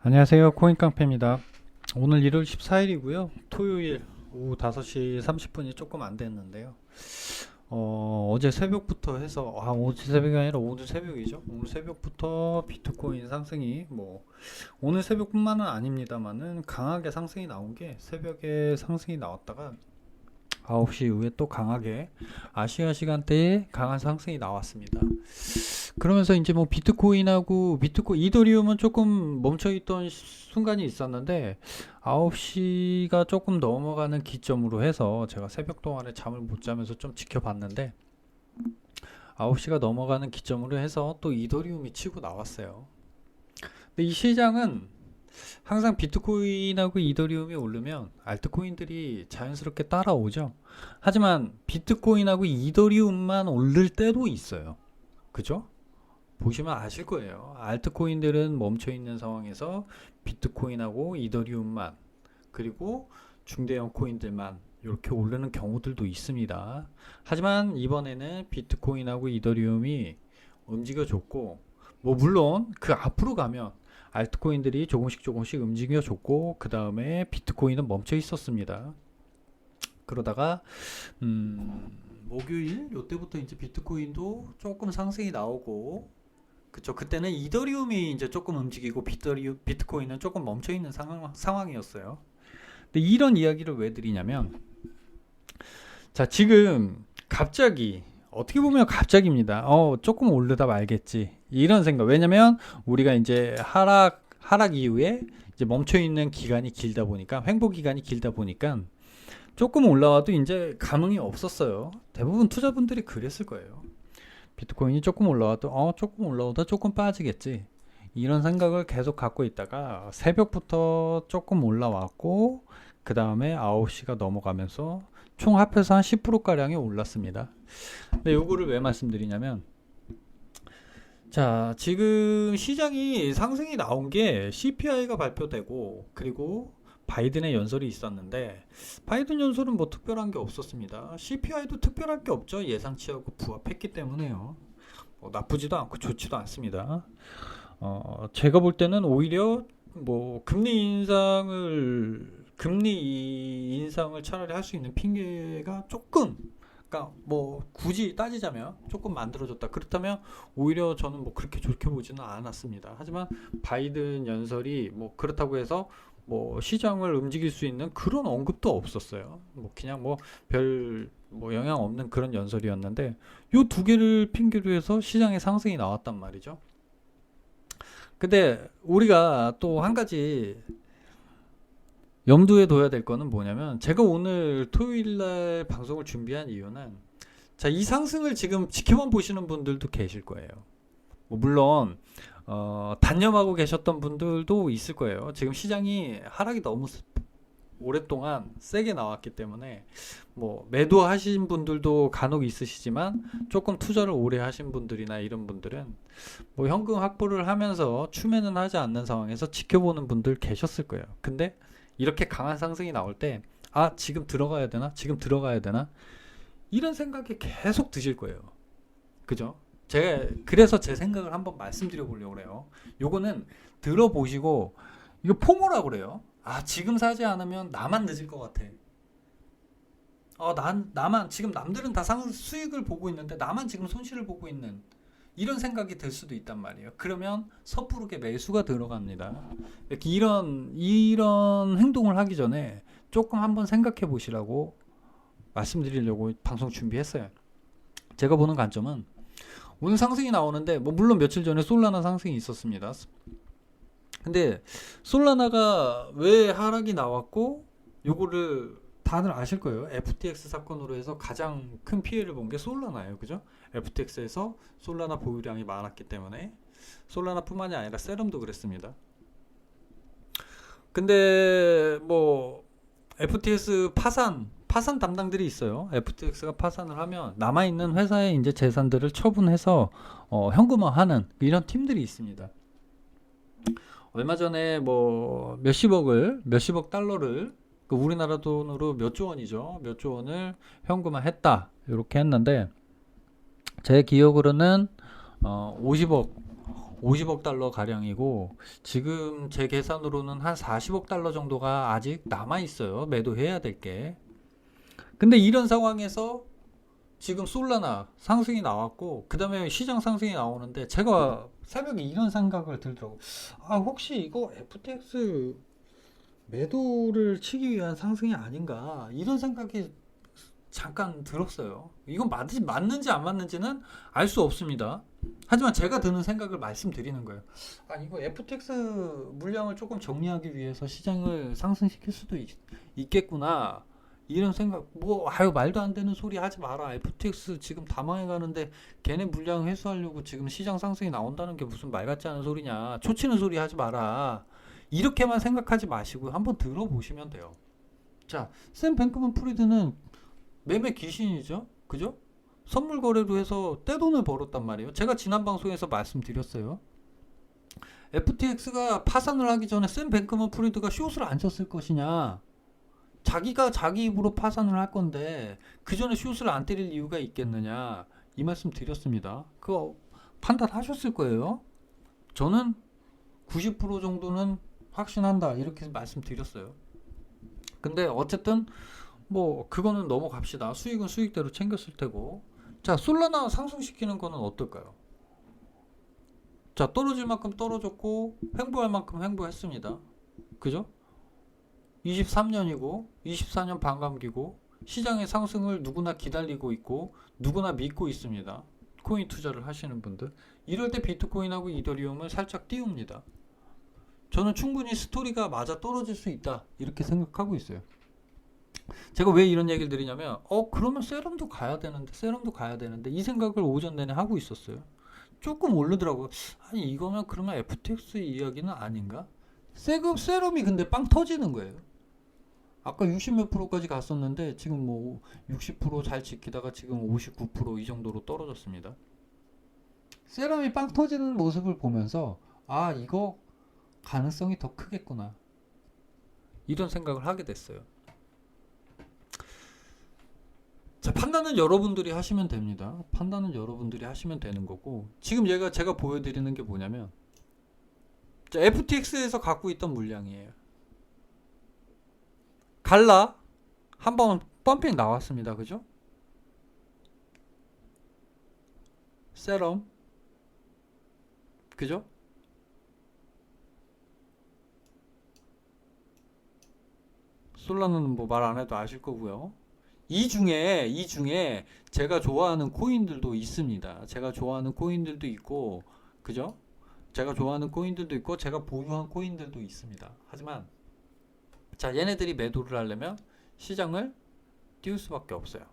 안녕하세요. 코인깡패입니다. 오늘 1월 14일이고요. 토요일 오후 5시 30분이 조금 안 됐는데요. 어제 새벽부터 해서, 어제 새벽이 아니라 오늘 새벽이죠. 오늘 새벽부터 비트코인 상승이, 오늘 새벽뿐만은 아닙니다만은 강하게 상승이 나온 게 새벽에 상승이 나왔다가 9시 이후에 또 강하게 아시아 시간대에 강한 상승이 나왔습니다. 그러면서 이제 비트코인, 이더리움은 조금 멈춰있던 순간이 있었는데 9시가 조금 넘어가는 기점으로 해서 제가 새벽 동안에 잠을 못 자면서 좀 지켜봤는데 9시가 넘어가는 기점으로 해서 또 이더리움이 치고 나왔어요. 근데 이 시장은 항상 비트코인하고 이더리움이 오르면 알트코인들이 자연스럽게 따라오죠. 하지만 비트코인하고 이더리움만 오를 때도 있어요. 그죠? 보시면 아실 거예요. 알트코인들은 멈춰 있는 상황에서 비트코인하고 이더리움만, 그리고 중대형 코인들만 이렇게 오르는 경우들도 있습니다. 하지만 이번에는 비트코인하고 이더리움이 움직여줬고, 물론 그 앞으로 가면 알트코인들이 조금씩 움직여줬고, 그 다음에 비트코인은 멈춰 있었습니다. 그러다가 목요일 요때부터 이제 비트코인도 조금 상승이 나오고, 그쵸. 그때는 이더리움이 이제 조금 움직이고 비트코인은 조금 멈춰 있는 상황이었어요. 근데 이런 이야기를 왜 드리냐면, 자, 지금 갑자기, 어떻게 보면 갑자기입니다. 조금 오르다 말겠지. 이런 생각. 왜냐면 우리가 이제 하락 이후에 이제 멈춰 있는 기간이 길다 보니까, 횡보 기간이 길다 보니까 조금 올라와도 이제 감흥이 없었어요. 대부분 투자분들이 그랬을 거예요. 비트코인이 조금 올라와도 조금 올라오다 조금 빠지겠지, 이런 생각을 계속 갖고 있다가 새벽부터 조금 올라왔고, 그 다음에 9시가 넘어가면서 총 합해서 한 10%가량이 올랐습니다. 근데 요거를 왜 말씀드리냐면, 자, 지금 시장이 상승이 나온 게 CPI가 발표되고, 그리고 바이든의 연설이 있었는데, 바이든 연설은 뭐 특별한 게 없었습니다. CPI도 특별할 게 없죠. 예상치하고 부합했기 때문에요. 나쁘지도 않고 좋지도 않습니다. 제가 볼 때는 오히려 금리 인상을 차라리 할 수 있는 핑계가 조금, 그러니까 굳이 따지자면 조금 만들어졌다. 그렇다면 오히려 저는 그렇게 좋게 보지는 않았습니다. 하지만 바이든 연설이 그렇다고 해서 시장을 움직일 수 있는 그런 언급도 없었어요. 그냥 별 영향 없는 그런 연설이었는데, 요 두 개를 핑계로 해서 시장의 상승이 나왔단 말이죠. 근데 우리가 또 한 가지 염두에 둬야 될 거는 뭐냐면, 제가 오늘 토요일 날 방송을 준비한 이유는, 자, 이 상승을 지금 지켜만 보시는 분들도 계실 거예요. 물론 단념하고 계셨던 분들도 있을 거예요. 지금 시장이 하락이 너무 오랫동안 세게 나왔기 때문에 매도하신 분들도 간혹 있으시지만, 조금 투자를 오래 하신 분들이나 이런 분들은 현금 확보를 하면서 추매는 하지 않는 상황에서 지켜보는 분들 계셨을 거예요. 근데 이렇게 강한 상승이 나올 때, 지금 들어가야 되나? 지금 들어가야 되나? 이런 생각이 계속 드실 거예요. 그죠? 그래서 제 생각을 한번 말씀드려 보려고 그래요. 요거는 들어보시고, 이거 포모라고 그래요. 지금 사지 않으면 나만 늦을 것 같아. 나만, 지금 남들은 다 수익을 보고 있는데 나만 지금 손실을 보고 있는, 이런 생각이 들 수도 있단 말이에요. 그러면 섣부르게 매수가 들어갑니다. 이런 행동을 하기 전에 조금 한번 생각해 보시라고 말씀드리려고 방송 준비했어요. 제가 보는 관점은, 오늘 상승이 나오는데, 물론 며칠 전에 솔라나 상승이 있었습니다. 근데 솔라나가 왜 하락이 나왔고, 요거를 다들 아실 거예요. FTX 사건으로 해서 가장 큰 피해를 본 게 솔라나예요. 그죠? FTX에서 솔라나 보유량이 많았기 때문에. 솔라나뿐만이 아니라 세럼도 그랬습니다. 근데 FTX 파산 담당들이 있어요. FTX가 파산을 하면 남아있는 회사의 이제 재산들을 처분해서 현금화하는 이런 팀들이 있습니다. 얼마 전에 몇십억 달러를, 우리나라 돈으로 몇 조 원이죠. 몇 조 원을 현금화했다. 이렇게 했는데, 제 기억으로는 50억 50억 달러 가량이고 지금 제 계산으로는 한 40억 달러 정도가 아직 남아 있어요. 매도해야 될 게. 근데 이런 상황에서 지금 솔라나 상승이 나왔고 그 다음에 시장 상승이 나오는데 제가 새벽에 이런 생각을 들더라고. 아, 혹시 이거 FTX 매도를 치기 위한 상승이 아닌가 이런 생각이 잠깐 들었어요. 이건 맞는지 안 맞는지는 알 수 없습니다. 하지만 제가 드는 생각을 말씀드리는 거예요. 아, 이거 FTX 물량을 조금 정리하기 위해서 시장을 상승시킬 수도 있겠구나. 이런 생각, 뭐, 아유, 말도 안 되는 소리 하지 마라. FTX 지금 다 망해가는데 걔네 물량 회수하려고 지금 시장 상승이 나온다는 게 무슨 말 같지 않은 소리냐. 초치는 소리 하지 마라. 이렇게만 생각하지 마시고 한번 들어보시면 돼요. 자, 샘 뱅크먼 프리드는 매매 귀신이죠. 그죠? 선물 거래로 해서 떼돈을 벌었단 말이에요. 제가 지난 방송에서 말씀드렸어요. FTX가 파산을 하기 전에 샘 뱅크먼 프리드가 숏을 안 쳤을 것이냐. 자기가 자기 입으로 파산을 할 건데 그 전에 숏을 안 때릴 이유가 있겠느냐. 이 말씀 드렸습니다. 그거 판단하셨을 거예요. 저는 90% 정도는 확신한다. 이렇게 말씀드렸어요. 근데 어쨌든 뭐 그거는 넘어갑시다. 수익은 수익대로 챙겼을 테고. 자, 솔라나 상승시키는 거는 어떨까요? 자, 떨어질 만큼 떨어졌고 횡보할 만큼 횡보했습니다. 그죠? 23년이고 24년 반감기고 시장의 상승을 누구나 기다리고 있고 누구나 믿고 있습니다. 코인 투자를 하시는 분들. 이럴 때 비트코인하고 이더리움을 살짝 띄웁니다. 저는 충분히 스토리가 맞아 떨어질 수 있다. 이렇게 생각하고 있어요. 제가 왜 이런 얘기를 드리냐면 그러면 세럼도 가야 되는데 이 생각을 오전 내내 하고 있었어요. 조금 오르더라고요. 아니 이거면 그러면 FTX 이야기는 아닌가? 세럼이 근데 빵 터지는 거예요. 아까 60몇 프로까지 갔었는데 지금 뭐 60% 잘 지키다가 지금 59% 이 정도로 떨어졌습니다. 세럼이 빵 터지는 모습을 보면서 아, 이거 가능성이 더 크겠구나. 이런 생각을 하게 됐어요. 자, 판단은 여러분들이 하시면 됩니다. 판단은 여러분들이 하시면 되는 거고, 지금 제가 보여드리는 게 뭐냐면, 자, FTX에서 갖고 있던 물량이에요. 갈라 한번 펌핑 나왔습니다. 그죠? 세럼, 그죠? 솔라는 뭐 말 안 해도 아실 거고요. 이 중에 제가 좋아하는 코인들도 있습니다. 제가 좋아하는 코인들도 있고, 그죠? 제가 좋아하는 코인들도 있고, 제가 보유한 코인들도 있습니다. 하지만, 자, 얘네들이 매도를 하려면 시장을 띄울 수밖에 없어요.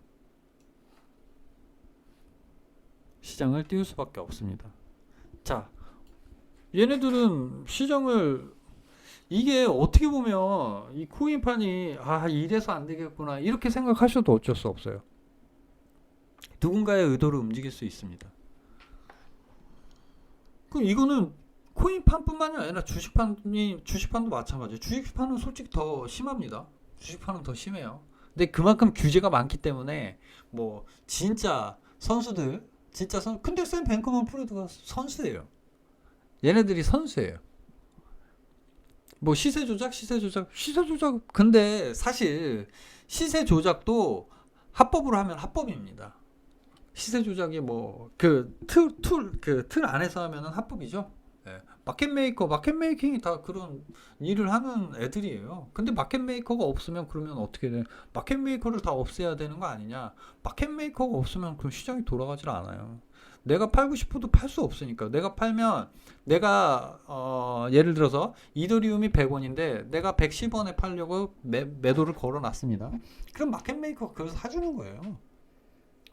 시장을 띄울 수밖에 없습니다. 자, 얘네들은 시장을 이게 어떻게 보면 이 코인판이 이래서 안 되겠구나 이렇게 생각하셔도 어쩔 수 없어요. 누군가의 의도를 움직일 수 있습니다. 그럼 이거는 코인판뿐만이 아니라 주식판도 마찬가지예요. 주식판은 솔직히 더 심합니다. 주식판은 더 심해요. 근데 그만큼 규제가 많기 때문에 뭐 진짜 선수들 근데 샘 뱅크먼 프리드가 선수예요. 얘네들이 선수예요. 뭐 시세 조작. 근데 사실 시세 조작도 합법으로 하면 합법입니다. 시세 조작이 뭐 그 틀 안에서 하면은 합법이죠. 예. 마켓 메이킹이 다 그런 일을 하는 애들이에요. 근데 마켓 메이커가 없으면 그러면 어떻게 돼? 마켓 메이커를 다 없애야 되는 거 아니냐? 마켓 메이커가 없으면 그럼 시장이 돌아가질 않아요. 내가 팔고 싶어도 팔 수 없으니까. 내가 팔면 내가 예를 들어서 이더리움이 100원인데 내가 110원에 팔려고 매도를 걸어 놨습니다. 그럼 마켓 메이커가 그걸 사주는 거예요.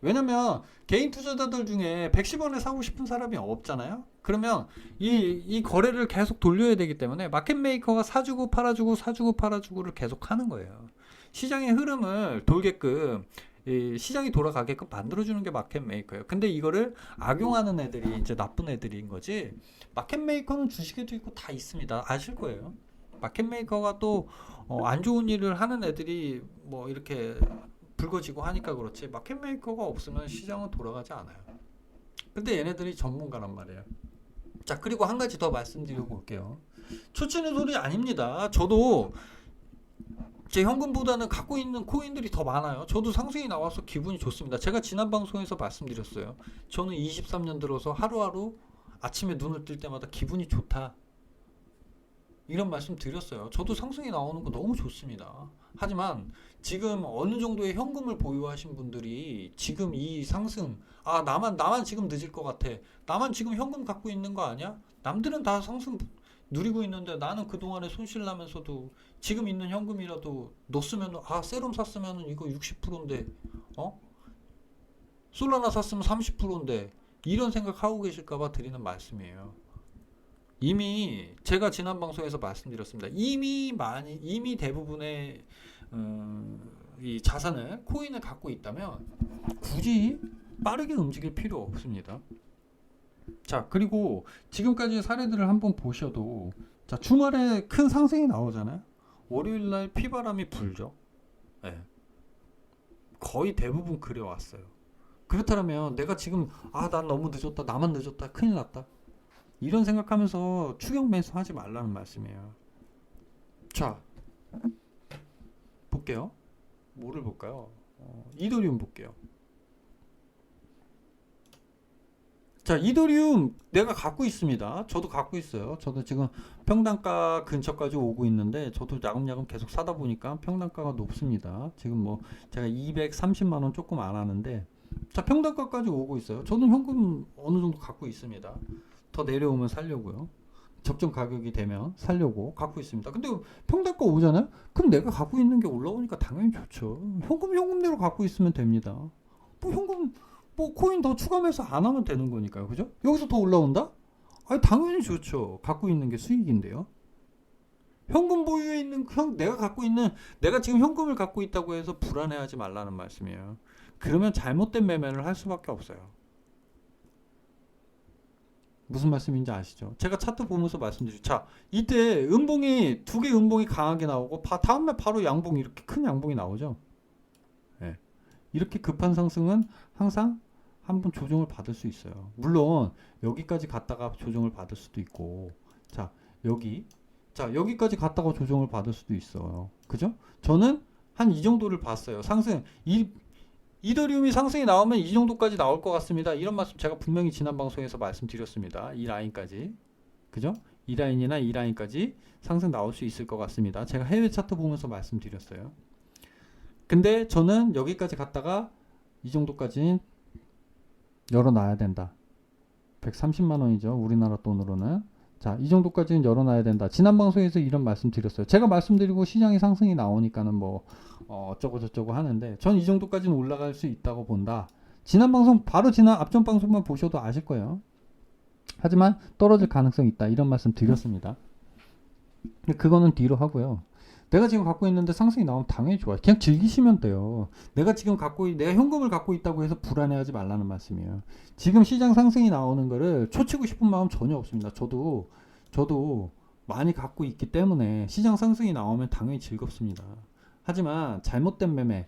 왜냐면 개인 투자자들 중에 110원에 사고 싶은 사람이 없잖아요. 그러면 이 거래를 계속 돌려야 되기 때문에 마켓 메이커가 사주고 팔아주고를 계속 하는 거예요. 시장의 흐름을 돌게끔 이 시장이 돌아가게끔 만들어주는 게 마켓 메이커예요. 근데 이거를 악용하는 애들이 이제 나쁜 애들인 거지. 마켓 메이커는 주식에도 있고 다 있습니다. 아실 거예요. 마켓 메이커가 또 안 좋은 일을 하는 애들이 뭐 이렇게 불거지고 하니까 그렇지. 마켓 메이커가 없으면 시장은 돌아가지 않아요. 근데 얘네들이 전문가란 말이에요. 자, 그리고 한 가지 더 말씀드리고 올게요. 초치는 소리 아닙니다. 저도 제 현금보다는 갖고 있는 코인들이 더 많아요. 저도 상승이 나와서 기분이 좋습니다. 제가 지난 방송에서 말씀드렸어요. 저는 23년 들어서 하루하루 아침에 눈을 뜰 때마다 기분이 좋다, 이런 말씀 드렸어요. 저도 상승이 나오는 거 너무 좋습니다. 하지만 지금 어느 정도의 현금을 보유하신 분들이 지금 이 상승, 아, 나만 지금 늦을 것 같아, 나만 지금 현금 갖고 있는 거 아니야? 남들은 다 상승 누리고 있는데 나는 그동안에 손실 나면서도 지금 있는 현금이라도 넣었으면, 아, 세럼 샀으면 이거 60%인데, 어? 솔라나 샀으면 30%인데, 이런 생각하고 계실까봐 드리는 말씀이에요. 이미 제가 지난 방송에서 말씀드렸습니다. 이미 대부분의 이 자산을, 코인을 갖고 있다면 굳이 빠르게 움직일 필요 없습니다. 자, 그리고 지금까지의 사례들을 한번 보셔도, 자, 주말에 큰 상승이 나오잖아요. 월요일날 피바람이 불죠. 네. 거의 대부분 그래왔어요. 그렇다면 내가 지금, 아, 난 너무 늦었다, 나만 늦었다, 큰일 났다, 이런 생각하면서 추격 매수 하지 말라는 말씀이에요. 자, 볼게요. 뭐를 볼까요? 이더리움 볼게요. 자, 이더리움 내가 갖고 있습니다. 저도 갖고 있어요. 저도 지금 평단가 근처까지 오고 있는데, 저도 야금야금 계속 사다 보니까 평단가가 높습니다. 지금 뭐 제가 230만 원 조금 안 하는데, 자, 평단가까지 오고 있어요. 저는 현금 어느 정도 갖고 있습니다. 더 내려오면 살려고요. 적정 가격이 되면 살려고 갖고 있습니다. 근데 평단가 오잖아요? 그럼 내가 갖고 있는 게 올라오니까 당연히 좋죠. 현금대로 갖고 있으면 됩니다. 뭐 현금, 뭐 코인 더 추가 매수 안 하면 되는 거니까요. 그죠? 여기서 더 올라온다? 아니, 당연히 좋죠. 갖고 있는 게 수익인데요. 현금 보유에 있는, 내가 지금 현금을 갖고 있다고 해서 불안해하지 말라는 말씀이에요. 그러면 잘못된 매매를 할 수밖에 없어요. 무슨 말씀인지 아시죠? 제가 차트 보면서 말씀드리죠. 자, 이때 두 개 음봉이 강하게 나오고, 다음날 바로 양봉이, 이렇게 큰 양봉이 나오죠. 네. 이렇게 급한 상승은 항상 한번 조정을 받을 수 있어요. 물론 여기까지 갔다가 조정을 받을 수도 있고, 자, 여기까지 갔다가 조정을 받을 수도 있어요. 그죠? 저는 한 이 정도를 봤어요. 이더리움이 상승이 나오면 이 정도까지 나올 것 같습니다, 이런 말씀 제가 분명히 지난 방송에서 말씀드렸습니다. 이 라인까지, 그죠? 이 라인이나 이 라인까지 상승 나올 수 있을 것 같습니다. 제가 해외 차트 보면서 말씀드렸어요. 근데 저는 여기까지 갔다가 이 정도까지 열어놔야 된다. 130만 원이죠, 우리나라 돈으로는. 자, 이 정도까지는 열어놔야 된다. 지난 방송에서 이런 말씀 드렸어요. 제가 말씀드리고 시장이 상승이 나오니까는 뭐 어쩌고 저쩌고 하는데, 전 이 정도까지는 올라갈 수 있다고 본다. 지난 방송, 바로 지난 앞전 방송만 보셔도 아실 거예요. 하지만 떨어질 가능성이 있다, 이런 말씀 드렸습니다. 그거는 뒤로 하고요. 내가 지금 갖고 있는데 상승이 나오면 당연히 좋아요. 그냥 즐기시면 돼요. 내가 현금을 갖고 있다고 해서 불안해하지 말라는 말씀이에요. 지금 시장 상승이 나오는 거를 초치고 싶은 마음 전혀 없습니다. 저도 많이 갖고 있기 때문에 시장 상승이 나오면 당연히 즐겁습니다. 하지만 잘못된 매매,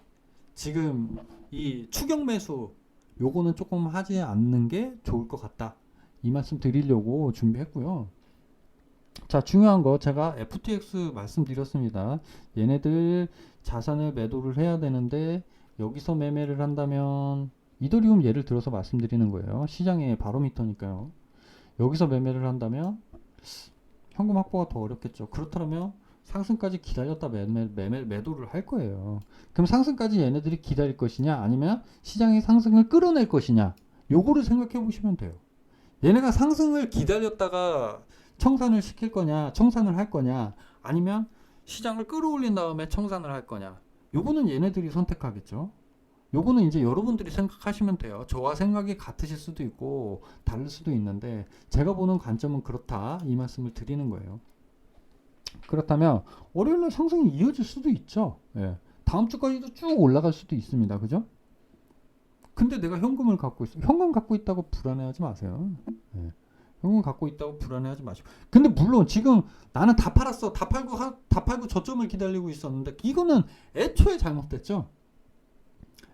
지금 이 추격 매수, 요거는 조금 하지 않는 게 좋을 것 같다, 이 말씀 드리려고 준비했고요. 자, 중요한 거 제가 FTX 말씀드렸습니다. 얘네들 자산을 매도를 해야 되는데, 여기서 매매를 한다면, 이더리움 예를 들어서 말씀드리는 거예요. 시장의 바로미터니까요. 여기서 매매를 한다면 현금 확보가 더 어렵겠죠. 그렇다면 상승까지 기다렸다 매도를 할 거예요. 그럼 상승까지 얘네들이 기다릴 것이냐, 아니면 시장의 상승을 끌어낼 것이냐, 요거를 생각해 보시면 돼요. 얘네가 상승을 기다렸다가 청산을 시킬 거냐, 청산을 할 거냐, 아니면 시장을 끌어올린 다음에 청산을 할 거냐, 요거는 얘네들이 선택하겠죠. 요거는 이제 여러분들이 생각하시면 돼요. 저와 생각이 같으실 수도 있고 다를 수도 있는데, 제가 보는 관점은 그렇다, 이 말씀을 드리는 거예요. 그렇다면 월요일날 상승이 이어질 수도 있죠. 예. 다음 주까지도 쭉 올라갈 수도 있습니다. 그죠? 근데 내가 현금을 갖고 있어. 현금 갖고 있다고 불안해하지 마세요. 예. 현금 갖고 있다고 불안해하지 마시고. 근데 물론 지금 나는 다 팔았어, 다 팔고 저점을 기다리고 있었는데, 이거는 애초에 잘못됐죠.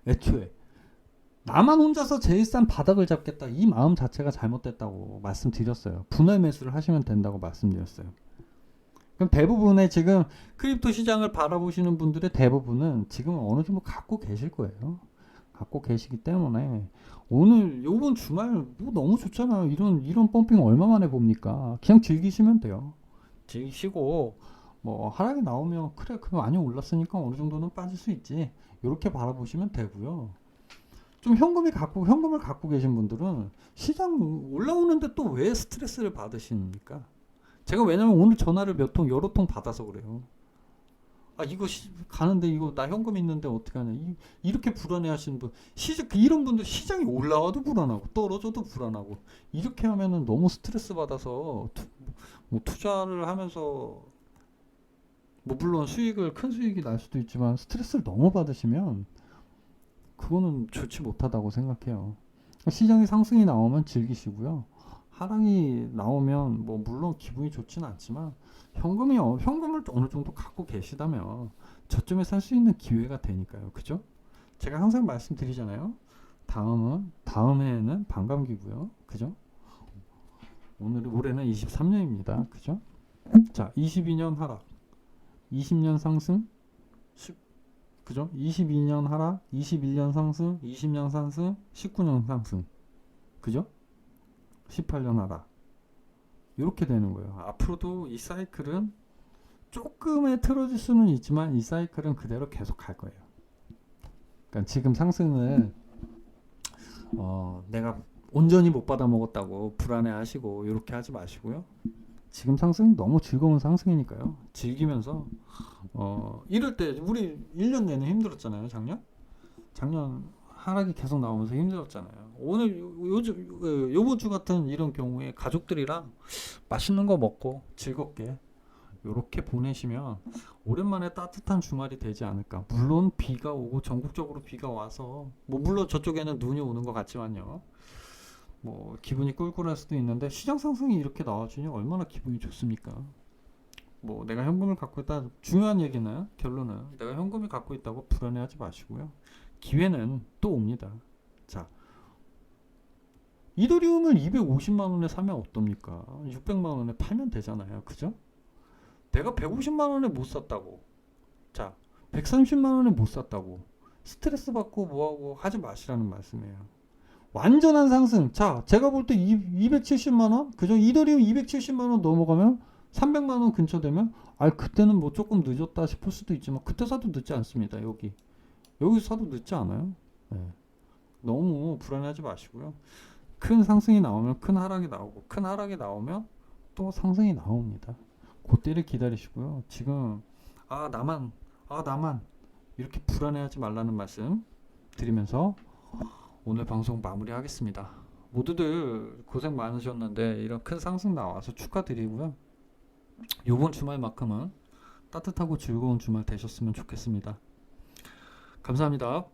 애초에 나만 혼자서 제일 싼 바닥을 잡겠다. 이 마음 자체가 잘못됐다고 말씀드렸어요. 분할 매수를 하시면 된다고 말씀드렸어요. 그럼 대부분의 지금 크립토 시장을 바라보시는 분들의 대부분은 지금 어느 정도 갖고 계실 거예요. 갖고 계시기 때문에 오늘 요번 주말 뭐 너무 좋잖아요. 이런 펌핑 얼마 만에 봅니까? 그냥 즐기시면 돼요. 즐기시고 뭐 하락이 나오면 그래 그럼 많이 올랐으니까 어느 정도는 빠질 수 있지. 이렇게 바라보시면 되고요. 좀 현금을 갖고 계신 분들은 시장 올라오는데 또 왜 스트레스를 받으십니까? 제가 왜냐면 오늘 전화를 여러 통 받아서 그래요. 아, 이거 가는데 이거 나 현금 있는데 어떡하냐. 이렇게 불안해 하시는 분, 이런 분들 시장이 올라와도 불안하고 떨어져도 불안하고 이렇게 하면은 너무 스트레스 받아서 뭐 투자를 하면서 뭐 물론 큰 수익이 날 수도 있지만 스트레스를 너무 받으시면 그거는 좋지 못하다고 생각해요. 시장이 상승이 나오면 즐기시고요. 하락이 나오면 뭐 물론 기분이 좋지는 않지만 현금을 어느 정도 갖고 계시다면 저점에 살 수 있는 기회가 되니까요. 그죠? 제가 항상 말씀드리잖아요. 다음 해에는 반감기고요. 그죠? 올해는 23년입니다. 그죠? 자, 22년 하락, 20년 상승, 그죠? 22년 하락, 21년 상승, 20년 상승, 19년 상승. 그죠? 18년 하락. 이렇게 되는 거예요. 앞으로도 이 사이클은 조금의 틀어질 수는 있지만 이 사이클은 그대로 계속 갈 거예요. 그러니까 지금 상승을 내가 온전히 못 받아 먹었다고 불안해 하시고 이렇게 하지 마시고요. 지금 상승 너무 즐거운 상승이니까요. 즐기면서 이럴 때 우리 1년 내내 힘들었잖아요. 작년 하락이 계속 나오면서 힘들었잖아요. 오늘 요번 주 같은 이런 경우에 가족들이랑 맛있는 거 먹고 즐겁게 이렇게 보내시면 오랜만에 따뜻한 주말이 되지 않을까. 물론 비가 오고 전국적으로 비가 와서 뭐 물론 저쪽에는 눈이 오는 것 같지만요. 뭐 기분이 꿀꿀할 수도 있는데 시장 상승이 이렇게 나와주니 얼마나 기분이 좋습니까? 뭐 내가 현금을 갖고 있다, 중요한 얘기는 결론은 내가 현금을 갖고 있다고 불안해하지 마시고요. 기회는 또 옵니다. 자, 이더리움을 250만 원에 사면 어떻습니까? 600만 원에 팔면 되잖아요. 그죠? 내가 150만 원에 못 샀다고. 자, 130만 원에 못 샀다고. 스트레스 받고 뭐하고 하지 마시라는 말씀이에요. 완전한 상승. 자, 제가 볼 때 270만 원? 그죠? 이더리움 270만 원 넘어가면 300만 원 근처 되면 그때는 뭐 조금 늦었다 싶을 수도 있지만 그때 사도 늦지 않습니다. 여기서 사도 늦지 않아요. 네. 너무 불안해하지 마시고요. 큰 상승이 나오면 큰 하락이 나오고 큰 하락이 나오면 또 상승이 나옵니다. 그때를 기다리시고요. 지금 나만 이렇게 불안해하지 말라는 말씀 드리면서 오늘 방송 마무리하겠습니다. 모두들 고생 많으셨는데 이런 큰 상승 나와서 축하드리고요. 이번 주말만큼은 따뜻하고 즐거운 주말 되셨으면 좋겠습니다. 감사합니다.